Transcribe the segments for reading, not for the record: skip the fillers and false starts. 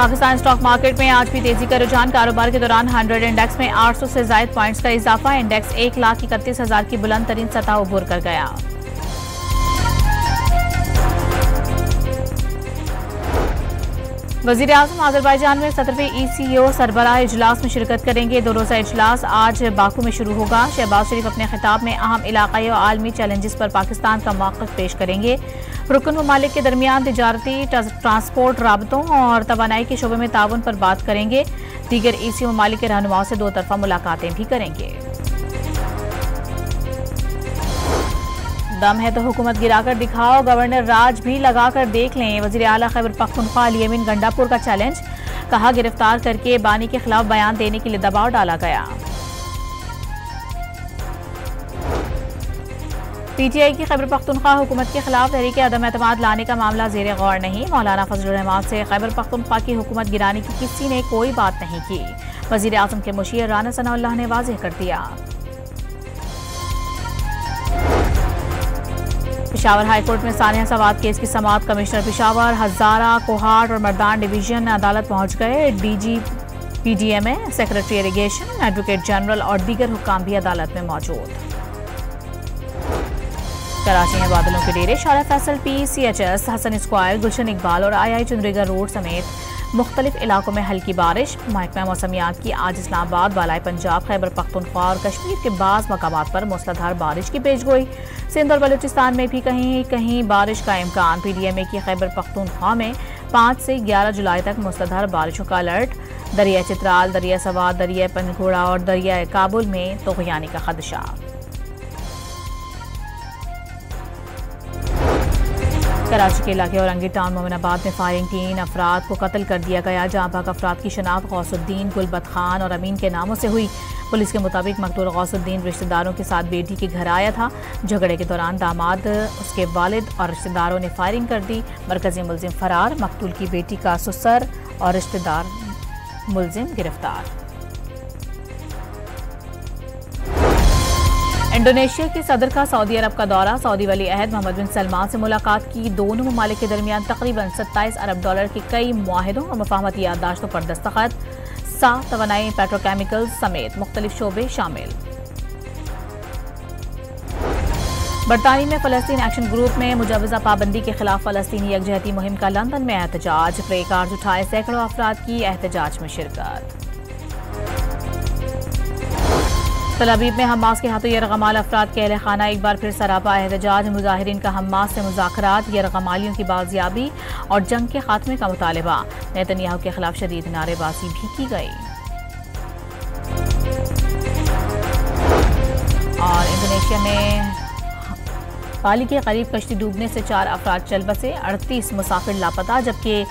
Pakistan stock market में आज भी तेजी का रुझान। कारोबार के दौरान 100 इंडेक्स में 800 से ज्यादा पॉइंट्स का इजाफा। इंडेक्स 1,31,000 की बुलंद तरीन सतह उबूर कर गया। वजीर आजम अजरबैजान में 17वें ECO सरबराह इजलास में शिरकत करेंगे। 2 रोज़ा इजलास आज बाकू में शुरू होगा। शहबाज शरीफ अपने खिताब में अहम इलाकाई और आलमी चैलेंजेस पर पाकिस्तान का मौक़िफ़ पेश करेंगे। रुकन ममालिक के दरमियान तिजारती, ट्रांसपोर्ट, राबतों और तवानाई के शोबे में ताउन पर बात करेंगे। दीगर ECO ममालिक के रहनुमाओं से 2 तरफ़ा मुलाकातें भी करेंगे। दम है तो हुकूमत गिराकर दिखाओ, गवर्नर राज भी लगाकर देख लें। वज़ीर आला खैबर पख्तूनख्वा अली अमीन गंडापुर का चैलेंज। कहा, गिरफ्तार करके बानी के खिलाफ बयान देने के लिए दबाव डाला गया। PTI की खैबर पख्तूनख्वा हुकूमत के खिलाफ तहरीक अदम एतमाद लाने का मामला ज़ेर गौर नहीं। मौलाना फजलुर रहमान से खैबर पख्तूनख्वा की हुकूमत गिराने की किसी ने कोई बात नहीं की। वज़ीर आज़म के मुशीर राना सनाउल्लाह ने वाज़ेह कर दिया। पेशावर हाईकोर्ट में सानिया सवाद केस की समाअत। कमिश्नर पेशावर, हजारा, कोहाट और मर्दान डिवीजन अदालत पहुंच गए। DG PDMA, secretary irrigation, advocate general और दीगर हुक्काम भी अदालत में मौजूद। कराची में बादलों के डेरे। शाला फैसल, PCHS, हसन स्क्वायर, गुलशन इकबाल और II चुनरीगा रोड समेत मुख्तलिफ इलाकों में हल्की बारिश। महकमा मौसमियात की आज इस्लामाबाद, बालाई पंजाब, खैबर पख्तूनख्वा और कश्मीर के बाज़ मकामात पर मूसलाधार बारिश की पेशगोई। सिंध और बलूचिस्तान में भी कहीं कहीं बारिश का इम्कान। PDMA की खैबर पख्तूनख्वा में 5 से 11 जुलाई तक मूसलाधार बारिशों का अलर्ट। दरिया चित्राल, दरिया सवाद, दरिया पंजगोड़ा और दरिया काबुल में तूफ़ानी का खदशा। कराची के इलाके औरंगी टाउन मोमिनाबाद में फायरिंग, 3 अफराद को कत्ल कर दिया गया। जहां भाग अफराद की शनाख्त गौसुद्दीन, गुलबत खान और अमीन के नामों से हुई। पुलिस के मुताबिक मकतूल गौसुद्दीन रिश्तेदारों के साथ बेटी के घर आया था। झगड़े के दौरान दामाद, उसके वालिद और रिश्तेदारों ने फायरिंग कर दी। मरकजी मुलजिम फरार। मकतूल की बेटी का ससुर और रिश्तेदार मुलजिम गिरफ्तार। इंडोनेशिया के सदर का सऊदी अरब का दौरा। सऊदी वली अहद मोहम्मद बिन सलमान से मुलाकात की। दोनों ममालिक के दरमियान तकरीबन 27 अरब डॉलर के कई मुआहिदों और मफाहमती याददाश्तों पर दस्तखत। 7 तवानाई, पेट्रोकेमिकल्स समेत मुख्तलिफ शोबे शामिल। बरतानी में फ़लस्तीन एक्शन ग्रुप में मुजवज़ा पाबंदी के खिलाफ फ़लस्तीनी यकजहती मुहिम का लंदन में एहतजाज। प्ले कार्ड उठाए सैकड़ों अफराद की एहतजाज में शिरकत। तल अवीव में हमास के हाथों यरगमाल अफराद के अहले खाना एक बार फिर सरापा एहतजाज। मुजाहिरीन का हमास से मुज़ाकरात, यरगमालियों की बाजियाबी और जंग के खात्मे का मुतालिबा। नेतन्याहू के खिलाफ शदीद नारेबाजी भी की गई। और इंडोनेशिया में पाली के करीब कश्ती डूबने से 4 अफराद चल बसे। 38 मुसाफिर लापता, जबकि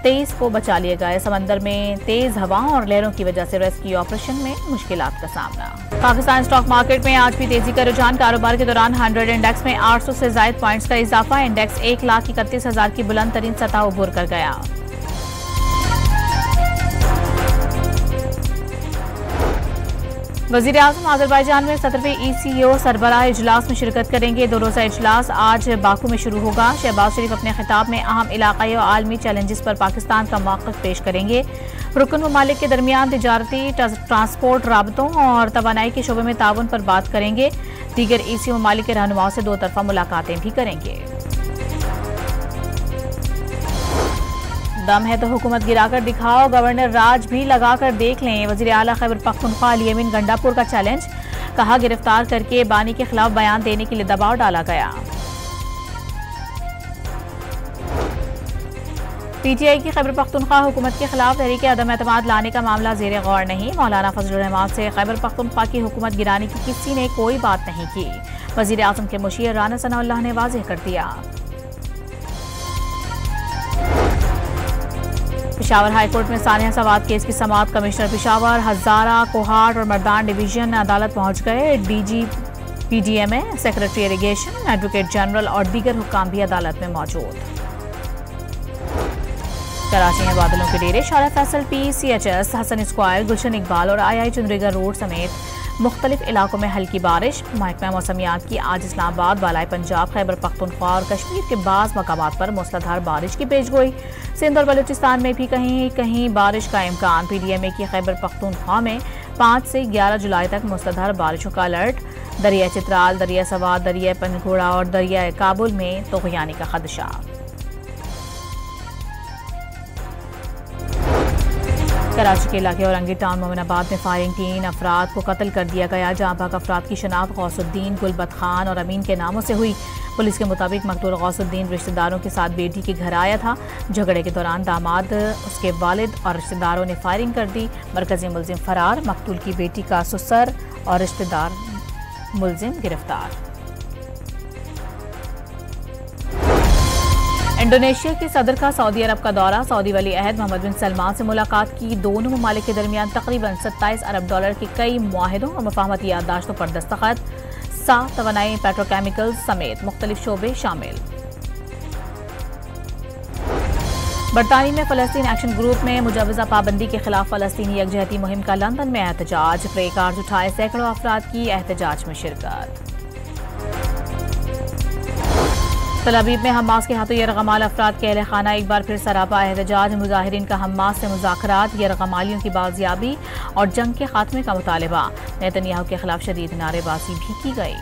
23 को बचा लिए गए। समंदर में तेज हवाओं और लहरों की वजह से रेस्क्यू ऑपरेशन में मुश्किलात का सामना। पाकिस्तान स्टॉक मार्केट में आज भी तेजी का रुझान। कारोबार के दौरान 100 इंडेक्स में 800 से ज्यादा पॉइंट्स का इजाफा। इंडेक्स 1,31,000 की बुलंद तरीन सतह उबूर कर गया। वज़ीर आज़म अजरबैजान में 17वें ECO सरबराह इजलास में शिरकत करेंगे। 2 रोज़ा इजलास आज बाकू में शुरू होगा। शहबाज शरीफ अपने खिताब में अहम इलाकाई और आलमी चैलेंजेस पर पाकिस्तान का मौक़िफ़ पेश करेंगे। रुकन ममालिक के दरमियान तिजारती, ट्रांसपोर्ट, राबतों और तवानाई के शोबे में ताउन पर बात करेंगे। दीगर ECO ममालिक के रहनुमाओं से 2 तरफ़ा मुलाकातें भी करेंगे। दम है तो हुकूमत गिराकर दिखाओ, गवर्नर राज भी लगाकर देख लें। वज़ीर आला खैबर पख्तूनख्वा अली अमीन गंडापुर का चैलेंज। कहा, गिरफ्तार करके बानी के खिलाफ बयान देने के लिए दबाव डाला गया। PTI की खैबर पख्तूनख्वा हुकूमत के खिलाफ तहरीक अदम एतमाद लाने का मामला ज़ेर गौर नहीं। मौलाना फजलुर रहमान से खैबर पख्तूनख्वा की हुकूमत गिराने की किसी ने कोई बात नहीं की। वज़ीर आज़म के मुशीर राना सनाउल्लाह ने वाज़ेह कर दिया। पेशावर हाईकोर्ट में सानिया सवाद केस की समाअत। कमिश्नर पेशावर, हजारा, कोहाट और मर्दान डिवीजन अदालत पहुंच गए। DG PDMA, secretary irrigation, advocate general और दीगर हुक्काम भी अदालत में मौजूद। कराची में बादलों के डेरे। शाला फैसल, PCHS, हसन स्क्वायर, गुलशन इकबाल और II चुनरीगा रोड समेत मुख्तलिफ इलाकों में हल्की बारिश। महकमा मौसमियात की आज इस्लामाबाद, बालाई पंजाब, खैबर पख्तूनख्वा और कश्मीर के बाज़ मकामात पर मूसलाधार बारिश की पेशगोई। सिंध और बलूचिस्तान में भी कहीं कहीं बारिश का इम्कान। PDMA की खैबर पख्तूनख्वा में 5 से 11 जुलाई तक मूसलाधार बारिशों का अलर्ट। दरिया चित्राल, दरिया सवाद, दरिया पनघोड़ा और दरिया काबुल में तूफ़ानी का खदशा। कराची के इलाके औरंगी टाउन मोमिनाबाद में फायरिंग, 3 अफराद को कत्ल कर दिया गया। जहां भाग अफराद की शनाख्त गौसुद्दीन, गुलबत खान और अमीन के नामों से हुई। पुलिस के मुताबिक मकतूल गौसुद्दीन रिश्तेदारों के साथ बेटी के घर आया था। झगड़े के दौरान दामाद, उसके वालिद और रिश्तेदारों ने फायरिंग कर दी। मरकजी मुलजिम फरार, मकतूल की बेटी का ससुर और रिश्तेदार मुलजिम गिरफ्तार। इंडोनेशिया के सदर का सऊदी अरब का दौरा। सऊदी वली अहद मोहम्मद बिन सलमान से मुलाकात की। दोनों ममालिक के दरमियान तकरीबन $27 अरब के कई मुआहिदों और मफाहमती याददाश्तों पर दस्तखत। साफ तवानाई, पेट्रोकेमिकल्स समेत मुख्तलिफ शोबे शामिल। बरतानी में फ़लस्तीन एक्शन ग्रुप में मुजवज़ा पाबंदी के खिलाफ फ़लस्तीनी यकजहती मुहिम का लंदन में एहतजाज। प्ले कार्ड उठाए सैकड़ों अफराद की एहतजाज में शिरकत। तल अवीव में हमास के हाथों यरगमाल अफराद के अहले खाना एक बार फिर सरापा एहतजाज। मुजाहिरीन का हमास से मुज़ाकरात, यरगमालियों की बाजियाबी और जंग के खात्मे का मुतालबा। नेतन्याहू के खिलाफ शदीद नारेबाजी भी की गई।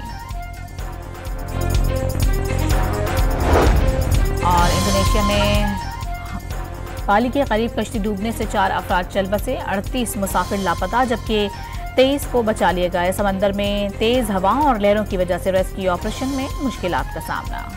और इंडोनेशिया में पाली के करीब कश्ती डूबने से 4 अफराद चल बसे, 38 मुसाफिर लापता, जबकि 23 को बचा लिया गया। समंदर में तेज हवाओं और लहरों की वजह से रेस्क्यू ऑपरेशन में मुश्किलात का सामना।